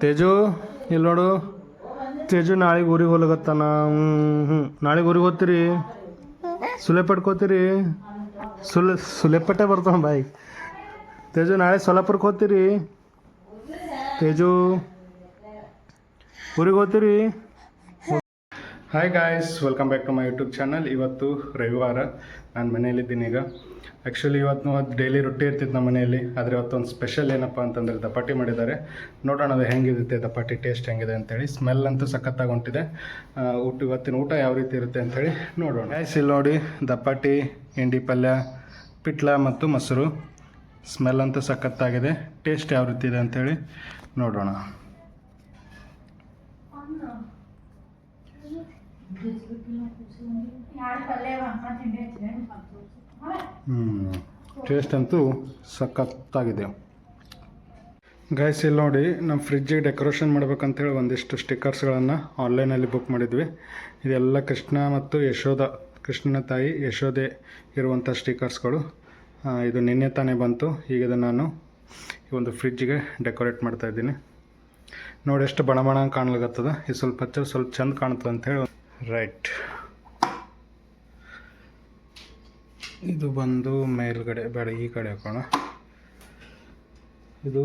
ತೇಜು ಇಲ್ಲಿ ನೋಡು. ತೇಜು ನಾಳೆಗೆ ಊರಿಗೆ ಹೋಗ್ಲತ್ತಾನ. ನಾಳೆಗೆ ಊರಿಗೆ ಹೋಗ್ತೀರಿ? ಸುಲೆ ಪಟ್ಕೋತೀರಿ? ಸುಲೆಪಟ್ಟೆ ಬರ್ತಾವ ಬಾಯಿ. ತೇಜು ನಾಳೆ ಸೊಲ್ಲಾಪುರಕ್ಕೆ ಹೋಗ್ತೀರಿ? ತೇಜು ಊರಿಗೆ ಹೋಗ್ತೀರಿ? Hi guys, welcome back to my YouTube channel. ಇವತ್ತು ರವಿವಾರ, ನಾನು ಮನೆಯಲ್ಲಿದ್ದೀನಿ. ಈಗ ಆ್ಯಕ್ಚುಲಿ ಇವತ್ತು ಡೈಲಿ ರೊಟ್ಟಿ ಇರ್ತಿತ್ತು ನಮ್ಮ ಮನೆಯಲ್ಲಿ, ಆದರೆ ಇವತ್ತೊಂದು ಸ್ಪೆಷಲ್ ಏನಪ್ಪ ಅಂತಂದರೆ ದಪಾಟಿ ಮಾಡಿದ್ದಾರೆ. ನೋಡೋಣ ಅದು ಹೆಂಗಿರುತ್ತೆ, ದಪಾಟಿ ಟೇಸ್ಟ್ ಹೆಂಗಿದೆ ಅಂತೇಳಿ. ಸ್ಮೆಲ್ ಅಂತೂ ಸಖತ್ತಾಗಿ ಹೊಂಟಿದೆ. ಇವತ್ತಿನ ಊಟ ಯಾವ ರೀತಿ ಇರುತ್ತೆ ಅಂಥೇಳಿ ನೋಡೋಣ. ಗಾಯ್ಸ್ ಇಲ್ಲಿ ನೋಡಿ, ದಪಾಟಿ, ಹಿಂಡಿ ಪಲ್ಯ, ಪಿಟ್ಲ ಮತ್ತು ಮೊಸರು. ಸ್ಮೆಲ್ ಅಂತೂ ಸಖತ್ತಾಗಿದೆ. ಟೇಸ್ಟ್ ಯಾವ ರೀತಿ ಇದೆ ಅಂಥೇಳಿ ನೋಡೋಣ. ಟೇಸ್ಟ್ ಅಂತೂ ಸಖತ್ತಾಗಿದೆ. ಗೈಸ್ ಇಲ್ಲಿ ನೋಡಿ, ನಮ್ಮ ಫ್ರಿಜ್ಜಿಗೆ ಡೆಕೋರೇಷನ್ ಮಾಡ್ಬೇಕಂತೇಳಿ ಒಂದಿಷ್ಟು ಸ್ಟಿಕ್ಕರ್ಸ್ಗಳನ್ನು ಆನ್ಲೈನಲ್ಲಿ ಬುಕ್ ಮಾಡಿದ್ವಿ. ಇದೆಲ್ಲ ಕೃಷ್ಣ ಮತ್ತು ಯಶೋಧ, ಕೃಷ್ಣನ ತಾಯಿ ಯಶೋಧೆ ಇರುವಂಥ ಸ್ಟಿಕ್ಕರ್ಸ್ಗಳು. ಇದು ನಿನ್ನೆ ತಾನೇ ಬಂತು. ಈಗ ಇದನ್ನು ನಾನು ಈ ಒಂದು ಫ್ರಿಜ್ಜಿಗೆ ಡೆಕೋರೇಟ್ ಮಾಡ್ತಾಯಿದ್ದೀನಿ. ನೋಡಿ ಎಷ್ಟು ಬಣ ಬಣ ಕಾಣ್ಲಾಗತ್ತದ. ಇದು ಸ್ವಲ್ಪ ಹಚ್ಚ ಸ್ವಲ್ಪ ಚೆಂದ ಕಾಣ್ತದೆ ಅಂಥೇಳಿ. ರೈಟ್, ಇದು ಬಂದು ಮೇಲ್ಗಡೆ ಬೇಡ, ಈ ಕಡೆ ಹಾಕೋಣ. ಇದು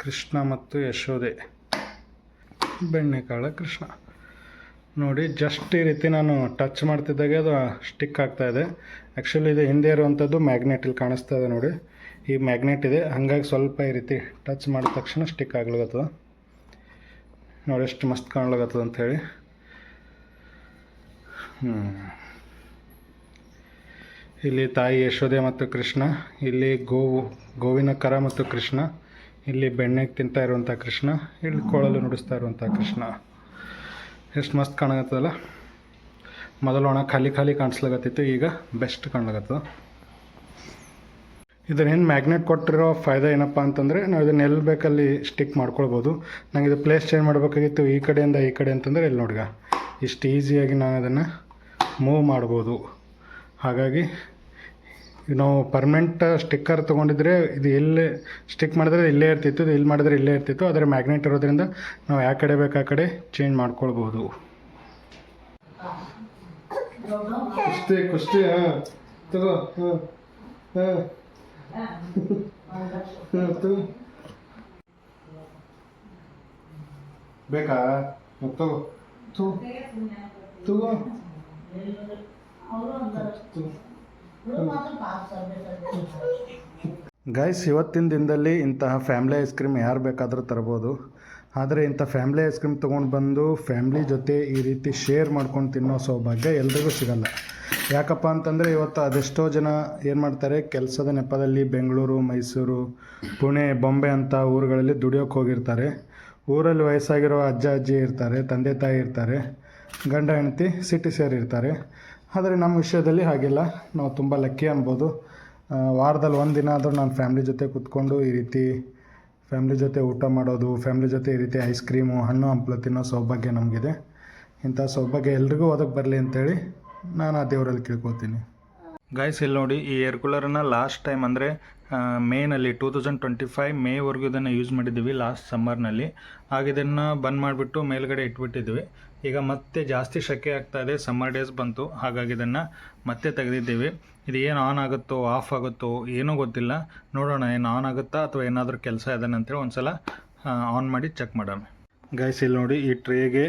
ಕೃಷ್ಣ ಮತ್ತು ಯಶೋಧೆ, ಬೆಣ್ಣೆಕಾಳ ಕೃಷ್ಣ. ನೋಡಿ, ಜಸ್ಟ್ ಈ ರೀತಿ ನಾನು ಟಚ್ ಮಾಡ್ತಿದ್ದಾಗೆ ಅದು ಸ್ಟಿಕ್ ಆಗ್ತಾಯಿದೆ. ಆ್ಯಕ್ಚುಲಿ ಇದು ಹಿಂದೆ ಇರುವಂಥದ್ದು ಮ್ಯಾಗ್ನೆಟ್, ಇಲ್ಲಿ ಕಾಣಿಸ್ತಾ ಇದೆ ನೋಡಿ. ಈ ಮ್ಯಾಗ್ನೆಟ್ ಇದೆ, ಹಾಗಾಗಿ ಸ್ವಲ್ಪ ಈ ರೀತಿ ಟಚ್ ಮಾಡಿದ ತಕ್ಷಣ ಸ್ಟಿಕ್ ಆಗ್ಲಾಗತ್ತದ. ನೋಡಿ ಎಷ್ಟು ಮಸ್ತ್ ಕಾಣ್ಲಾಗತ್ತದ ಅಂಥೇಳಿ. ಇಲ್ಲಿ ತಾಯಿ ಯಶೋಧೆ ಮತ್ತು ಕೃಷ್ಣ, ಇಲ್ಲಿ ಗೋವಿನ ಕರ ಮತ್ತು ಕೃಷ್ಣ, ಇಲ್ಲಿ ಬೆಣ್ಣೆಗೆ ತಿಂತಾ ಇರುವಂಥ ಕೃಷ್ಣ, ಇಲ್ಲಿ ಕೊಳಲು ನುಡಿಸ್ತಾ ಇರುವಂಥ ಕೃಷ್ಣ. ಎಷ್ಟು ಮಸ್ತ್ ಕಾಣಕತ್ತದಲ್ಲ. ಮೊದಲು ಒಣ ಖಾಲಿ ಕಾಣಿಸ್ಲಾಗತ್ತಿತ್ತು, ಈಗ ಬೆಸ್ಟ್ ಕಾಣ್ಲಾಗತ್ತದ. ಇದರ ಏನು ಮ್ಯಾಗ್ನೆಟ್ ಕೊಟ್ಟಿರೋ ಫಾಯ್ದೆ ಏನಪ್ಪ ಅಂತಂದರೆ, ನಾವು ಇದನ್ನು ಎಲ್ಲಿ ಬೇಕಲ್ಲಿ ಸ್ಟಿಕ್ ಮಾಡ್ಕೊಳ್ಬೋದು. ನಂಗೆ ಇದು ಪ್ಲೇಸ್ ಚೇಂಜ್ ಮಾಡಬೇಕಾಗಿತ್ತು ಈ ಕಡೆಯಿಂದ ಈ ಕಡೆ ಅಂತಂದರೆ, ಇಲ್ಲಿ ನೋಡ್ಗ ಇಷ್ಟು ಈಸಿಯಾಗಿ ನಾನು ಅದನ್ನು ಮೂವ್ ಮಾಡ್ಬೋದು. ಹಾಗಾಗಿ ನಾವು ಪರ್ಮನೆಂಟ್ ಸ್ಟಿಕ್ಕರ್ ತೊಗೊಂಡಿದ್ರೆ ಇದು ಎಲ್ಲಿ ಸ್ಟಿಕ್ ಮಾಡಿದ್ರೆ ಇಲ್ಲೇ ಇರ್ತಿತ್ತು, ಇದು ಇಲ್ಲಿ ಮಾಡಿದ್ರೆ ಇಲ್ಲೇ ಇರ್ತಿತ್ತು. ಆದರೆ ಮ್ಯಾಗ್ನೆಟ್ ಇರೋದ್ರಿಂದ ನಾವು ಯಾವ ಕಡೆ ಬೇಕು ಆ ಕಡೆ ಚೇಂಜ್ ಮಾಡ್ಕೊಳ್ಬೋದು. ಕುಸ್ತಿ ತಗೋ. ಬೇಕಾ? ತಗೋ ತಗೋ. ಗೈಸ್, ಇವತ್ತಿನ ದಿನದಲ್ಲಿ ಇಂತಹ ಫ್ಯಾಮ್ಲಿ ಐಸ್ ಕ್ರೀಮ್ ಯಾರು ಬೇಕಾದರೂ ತರ್ಬೋದು. ಆದರೆ ಇಂಥ ಫ್ಯಾಮ್ಲಿ ಐಸ್ ಕ್ರೀಮ್ ತೊಗೊಂಡು ಬಂದು ಫ್ಯಾಮ್ಲಿ ಜೊತೆ ಈ ರೀತಿ ಶೇರ್ ಮಾಡ್ಕೊಂಡು ತಿನ್ನೋ ಸೌಭಾಗ್ಯ ಎಲ್ರಿಗೂ ಸಿಗಲ್ಲ. ಯಾಕಪ್ಪ ಅಂತಂದರೆ ಇವತ್ತು ಅದೆಷ್ಟೋ ಜನ ಏನು ಮಾಡ್ತಾರೆ, ಕೆಲಸದ ನೆಪದಲ್ಲಿ ಬೆಂಗಳೂರು, ಮೈಸೂರು, ಪುಣೆ, ಬಾಂಬೆ ಅಂಥ ಊರುಗಳಲ್ಲಿ ದುಡಿಯೋಕ್ಕೆ ಹೋಗಿರ್ತಾರೆ. ಊರಲ್ಲಿ ವಯಸ್ಸಾಗಿರೋ ಅಜ್ಜ ಅಜ್ಜಿ ಇರ್ತಾರೆ, ತಂದೆ ತಾಯಿ ಇರ್ತಾರೆ, ಗಂಡ ಹೆಂಡತಿ ಸಿಟಿ ಸೇರಿರ್ತಾರೆ. ಆದರೆ ನಮ್ಮ ವಿಷಯದಲ್ಲಿ ಹಾಗಿಲ್ಲ, ನಾವು ತುಂಬ ಲಕ್ಕಿ ಅನ್ಬೋದು. ವಾರದಲ್ಲಿ ಒಂದು ದಿನ ಆದರೂ ನಾನು ಫ್ಯಾಮ್ಲಿ ಜೊತೆ ಕೂತ್ಕೊಂಡು ಈ ರೀತಿ ಫ್ಯಾಮ್ಲಿ ಜೊತೆ ಊಟ ಮಾಡೋದು, ಫ್ಯಾಮ್ಲಿ ಜೊತೆ ಈ ರೀತಿ ಐಸ್ ಕ್ರೀಮು, ಹಣ್ಣು ಹಂಪಲು ತಿನ್ನೋ ಸೌಭಾಗ್ಯ ನಮಗಿದೆ. ಇಂಥ ಸೌಭಾಗ್ಯ ಎಲ್ರಿಗೂ ಒದಗಿ ಬರಲಿ ಅಂತೇಳಿ ನಾನು ಆ ದೇವರಲ್ಲಿ ಕೇಳ್ಕೊತೀನಿ. ಗೈಸ್ ಇಲ್ಲಿ ನೋಡಿ, ಈ ಏರ್ ಕೂಲರನ್ನು ಲಾಸ್ಟ್ ಟೈಮ್ ಅಂದರೆ ಮೇನಲ್ಲಿ 2025 ಮೇವರೆಗೂ ಇದನ್ನು ಯೂಸ್ ಮಾಡಿದ್ದೀವಿ, ಲಾಸ್ಟ್ ಸಮ್ಮರ್ನಲ್ಲಿ. ಆಗ ಇದನ್ನು ಬಂದ್ ಮಾಡಿಬಿಟ್ಟು ಮೇಲ್ಗಡೆ ಇಟ್ಬಿಟ್ಟಿದ್ವಿ. ಈಗ ಮತ್ತೆ ಜಾಸ್ತಿ ಶೆಕೆ ಆಗ್ತಾಯಿದೆ, ಸಮ್ಮರ್ ಡೇಸ್ ಬಂತು, ಹಾಗಾಗಿ ಇದನ್ನು ಮತ್ತೆ ತೆಗೆದಿದ್ದೀವಿ. ಇದು ಏನು ಆನ್ ಆಗುತ್ತೋ ಆಫ್ ಆಗುತ್ತೋ ಏನೂ ಗೊತ್ತಿಲ್ಲ. ನೋಡೋಣ ಏನು ಆನ್ ಆಗುತ್ತಾ ಅಥವಾ ಏನಾದರೂ ಕೆಲಸ ಇದನ್ನು ಅಂತೇಳಿ ಒಂದು ಸಲ ಆನ್ ಮಾಡಿ ಚೆಕ್ ಮಾಡೋಣ. ಗೈಸ್ ಇಲ್ಲಿ ನೋಡಿ, ಈ ಟ್ರೇಗೆ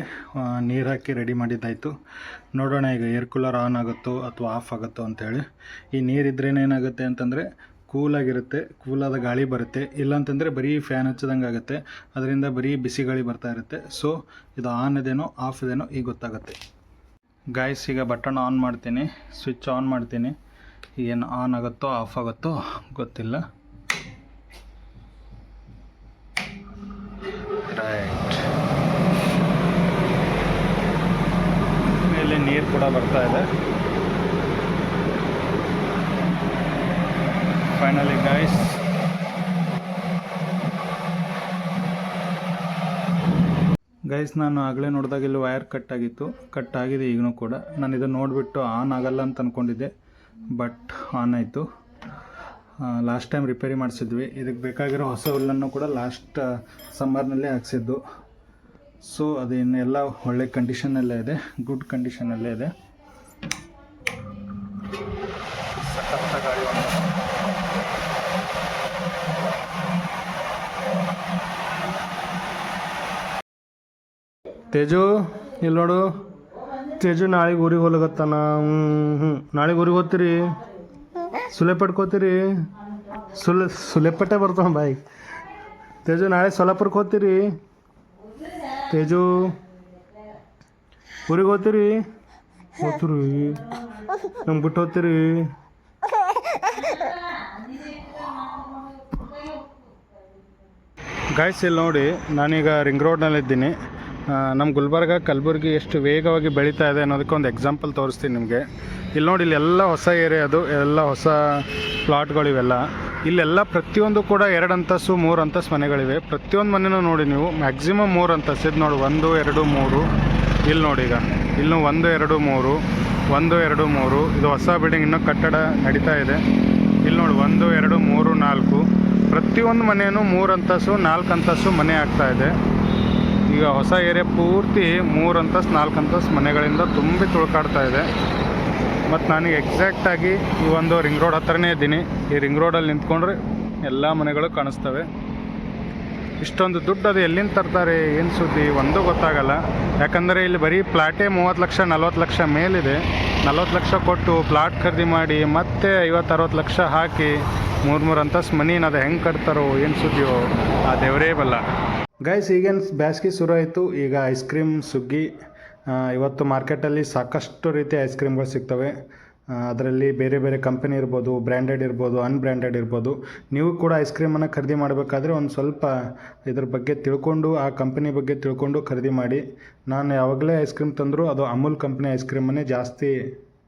ನೀರು ಹಾಕಿ ರೆಡಿ ಮಾಡಿದ್ದಾಯಿತು. ನೋಡೋಣ ಈಗ ಏರ್ ಕೂಲರ್ ಆನ್ ಆಗುತ್ತೋ ಅಥವಾ ಆಫ್ ಆಗುತ್ತೋ ಅಂಥೇಳಿ. ಈ ನೀರಿದ್ರೇ ಏನಾಗುತ್ತೆ ಅಂತಂದರೆ ಕೂಲಾಗಿರುತ್ತೆ, ಕೂಲಾದ ಗಾಳಿ ಬರುತ್ತೆ. ಇಲ್ಲಾಂತಂದರೆ ಬರೀ ಫ್ಯಾನ್ ಹಚ್ಚದಂಗೆ ಆಗುತ್ತೆ, ಅದರಿಂದ ಬರೀ ಬಿಸಿ ಗಾಳಿ ಬರ್ತಾ ಇರುತ್ತೆ. ಸೊ ಇದು ಆನ್ ಇದೇನೋ ಆಫ್ ಇದೇನೋ ಈಗ ಗೊತ್ತಾಗುತ್ತೆ. ಗೈಸ್ ಈಗ ಬಟನ್ ಆನ್ ಮಾಡ್ತೀನಿ, ಸ್ವಿಚ್ ಆನ್ ಮಾಡ್ತೀನಿ. ಏನು ಆನ್ ಆಗುತ್ತೋ ಆಫ್ ಆಗುತ್ತೋ ಗೊತ್ತಿಲ್ಲ. ರೈಟ್, ಮೇಲೆ ನೀರು ಕೂಡ ಬರ್ತಾ ಇದೆ. ಫೈನಲಿ ಗೈಸ್, ನಾನು ಆಗಲೇ ನೋಡಿದಾಗ ಇಲ್ಲಿ ವೈರ್ ಕಟ್ ಆಗಿದೆ ಈಗಲೂ ಕೂಡ. ನಾನು ಇದನ್ನು ನೋಡಿಬಿಟ್ಟು ಆನ್ ಆಗಲ್ಲ ಅಂತ ಅಂದ್ಕೊಂಡಿದ್ದೆ, ಬಟ್ ಆನ್ ಆಯಿತು. ಲಾಸ್ಟ್ ಟೈಮ್ ರಿಪೇರಿ ಮಾಡಿಸಿದ್ವಿ. ಇದಕ್ಕೆ ಬೇಕಾಗಿರೋ ಹೊಸ ಹುಲ್ಲನ್ನು ಕೂಡ ಲಾಸ್ಟ್ ಸಮ್ಮರ್ನಲ್ಲೇ ಹಾಕ್ಸಿದ್ದು. ಸೊ ಅದೇನೆಲ್ಲ ಒಳ್ಳೆ ಕಂಡೀಷನಲ್ಲೇ ಇದೆ, ಗುಡ್ ಕಂಡೀಷನಲ್ಲೇ ಇದೆ. ತೇಜು ಇಲ್ಲಿ ನೋಡು, ತೇಜು ನಾಳೆಗೆ ಊರಿಗೆ ಹೋಗ್ಲಕತ್ತಾನ. ನಾಳೆಗೆ ಊರಿಗೆ ಹೋಗ್ತೀರಿ? ಸುಲೆ ಪಟ್ಕೋತೀರಿ? ಸುಲೆಪಟ್ಟೆ ಬರ್ತಾವ ಬಾಯಿ. ತೇಜು ನಾಳೆ ಸೊಲ್ಲಾಪುರಕ್ಕೆ ಹೋಗ್ತೀರಿ? ತೇಜು ಊರಿಗೆ ಹೋಗ್ತೀರಿ? ಹೋಗ್ತೀರಿ? ನಮ್ಗೆ ಬಿಟ್ಟು ಹೋಗ್ತೀರಿ? ಗಾಯ್ಸ್ ಇಲ್ಲಿ ನೋಡಿ, ನಾನೀಗ ರಿಂಗ್ ರೋಡ್ನಲ್ಲಿದ್ದೀನಿ. ನಮ್ಮ ಗುಲ್ಬರ್ಗ ಕಲಬುರ್ಗಿ ಎಷ್ಟು ವೇಗವಾಗಿ ಬೆಳೀತಾ ಇದೆ ಅನ್ನೋದಕ್ಕೆ ಒಂದು ಎಕ್ಸಾಂಪಲ್ ತೋರಿಸ್ತೀನಿ ನಿಮಗೆ. ಇಲ್ಲಿ ನೋಡಿ, ಇಲ್ಲೆಲ್ಲ ಹೊಸ ಏರಿಯಾ, ಅದು ಎಲ್ಲ ಹೊಸ ಪ್ಲಾಟ್ಗಳಿವೆಲ್ಲ. ಇಲ್ಲೆಲ್ಲ ಪ್ರತಿಯೊಂದು ಕೂಡ 2 ಅಂತಸ್ತು 3 ಅಂತಸ್ತು ಮನೆಗಳಿವೆ. ಪ್ರತಿಯೊಂದು ಮನೆಯೂ ನೋಡಿ ನೀವು ಮ್ಯಾಕ್ಸಿಮಮ್ 3 ಅಂತಸ್ತು. ಇದು ನೋಡಿ 1 2 3. ಇಲ್ಲಿ ನೋಡಿ, ಈಗ ಇನ್ನು 1 2 3 1 2 3. ಇದು ಹೊಸ ಬಿಲ್ಡಿಂಗ್, ಇನ್ನೂ ಕಟ್ಟಡ ನಡೀತಾ ಇದೆ. ಇಲ್ಲಿ ನೋಡಿ 1 2 3 4. ಪ್ರತಿಯೊಂದು ಮನೆಯೂ 3 ಅಂತಸ್ತು 4 ಅಂತಸ್ತು ಮನೆ ಆಗ್ತಾ ಇದೆ. ಈಗ ಹೊಸ ಏರಿಯಾ ಪೂರ್ತಿ 3 ಅಂತಸ್ತು 4 ಅಂತಸ್ತು ಮನೆಗಳಿಂದ ತುಂಬಿ ತುಳ್ಕಾಡ್ತಾ ಇದೆ. ಮತ್ತು ನನಗೆ ಎಕ್ಸಾಕ್ಟಾಗಿ ಈ ಒಂದು ರಿಂಗ್ ರೋಡ್ ಹತ್ರನೇ ಇದ್ದೀನಿ. ಈ ರಿಂಗ್ ರೋಡಲ್ಲಿ ನಿಂತ್ಕೊಂಡ್ರೆ ಎಲ್ಲ ಮನೆಗಳು ಕಾಣಿಸ್ತವೆ. ಇಷ್ಟೊಂದು ದುಡ್ಡು ಅದು ಎಲ್ಲಿಂದ ತರ್ತಾರೆ, ಏನು ಸುದ್ದಿ ಒಂದೂ ಗೊತ್ತಾಗಲ್ಲ. ಯಾಕಂದರೆ ಇಲ್ಲಿ ಬರೀ ಪ್ಲಾಟೇ 30 ಲಕ್ಷ 40 ಲಕ್ಷ ಮೇಲಿದೆ. 40 ಲಕ್ಷ ಕೊಟ್ಟು ಪ್ಲಾಟ್ ಖರೀದಿ ಮಾಡಿ ಮತ್ತೆ 50-60 ಲಕ್ಷ ಹಾಕಿ 3 ಅಂತಸ್ತು ಮನೇನ ಅದು ಹೆಂಗೆ ಕಟ್ತಾರೋ ಏನು ಸುದ್ದಿಯೋ ಆ ದೇವರೇ ಬಲ್ಲ. ಗೈಸ್, ಈಗೇನು ಬ್ಯಾಸ್ಗೆ ಶುರು ಆಯಿತು. ಈಗ ಐಸ್ ಕ್ರೀಮ್ ಸುಗ್ಗಿ. ಇವತ್ತು ಮಾರ್ಕೆಟಲ್ಲಿ ಸಾಕಷ್ಟು ರೀತಿಯ ಐಸ್ ಕ್ರೀಮ್ಗಳು ಸಿಗ್ತವೆ. ಅದರಲ್ಲಿ ಬೇರೆ ಬೇರೆ ಕಂಪನಿ ಇರ್ಬೋದು, ಬ್ರ್ಯಾಂಡೆಡ್ ಇರ್ಬೋದು, ಅನ್ಬ್ರ್ಯಾಂಡೆಡ್ ಇರ್ಬೋದು. ನೀವು ಕೂಡ ಐಸ್ ಕ್ರೀಮನ್ನು ಖರೀದಿ ಮಾಡಬೇಕಾದ್ರೆ ಒಂದು ಸ್ವಲ್ಪ ಇದ್ರ ಬಗ್ಗೆ ತಿಳ್ಕೊಂಡು, ಆ ಕಂಪನಿ ಬಗ್ಗೆ ತಿಳ್ಕೊಂಡು ಖರೀದಿ ಮಾಡಿ. ನಾನು ಯಾವಾಗಲೇ ಐಸ್ ಕ್ರೀಮ್ ತಂದರೂ ಅದು ಅಮೂಲ್ ಕಂಪ್ನಿ ಐಸ್ ಕ್ರೀಮನ್ನೇ ಜಾಸ್ತಿ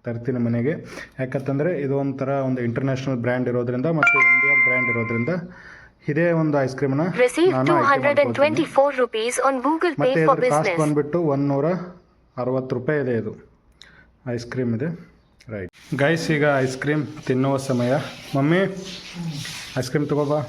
ತರ್ತೀನಿ ಮನೆಗೆ. ಯಾಕಂತಂದರೆ ಇದು ಒಂಥರ ಒಂದು ಇಂಟರ್ನ್ಯಾಷನಲ್ ಬ್ರ್ಯಾಂಡ್ ಇರೋದ್ರಿಂದ ಮತ್ತು ಇಂಡಿಯಾ ಬ್ರ್ಯಾಂಡ್ ಇರೋದ್ರಿಂದ ಇದೇ ಒಂದು ಐಸ್ ಕ್ರೀಮ್ನ ನಾನು ಮತ್ತೆ ಇದ್ರ ಕಾಸ್ಟ್ ಬಂದುಬಿಟ್ಟು 160 ರೂಪಾಯಿ ಇದೆ. ಇದು ಐಸ್ ಕ್ರೀಮ್ ಇದೆ. ರೈಟ್ ಗೈಸ್, ಈಗ ಐಸ್ ಕ್ರೀಮ್ ತಿನ್ನುವ ಸಮಯ. Mummy ice cream ತಗೋಬಾ.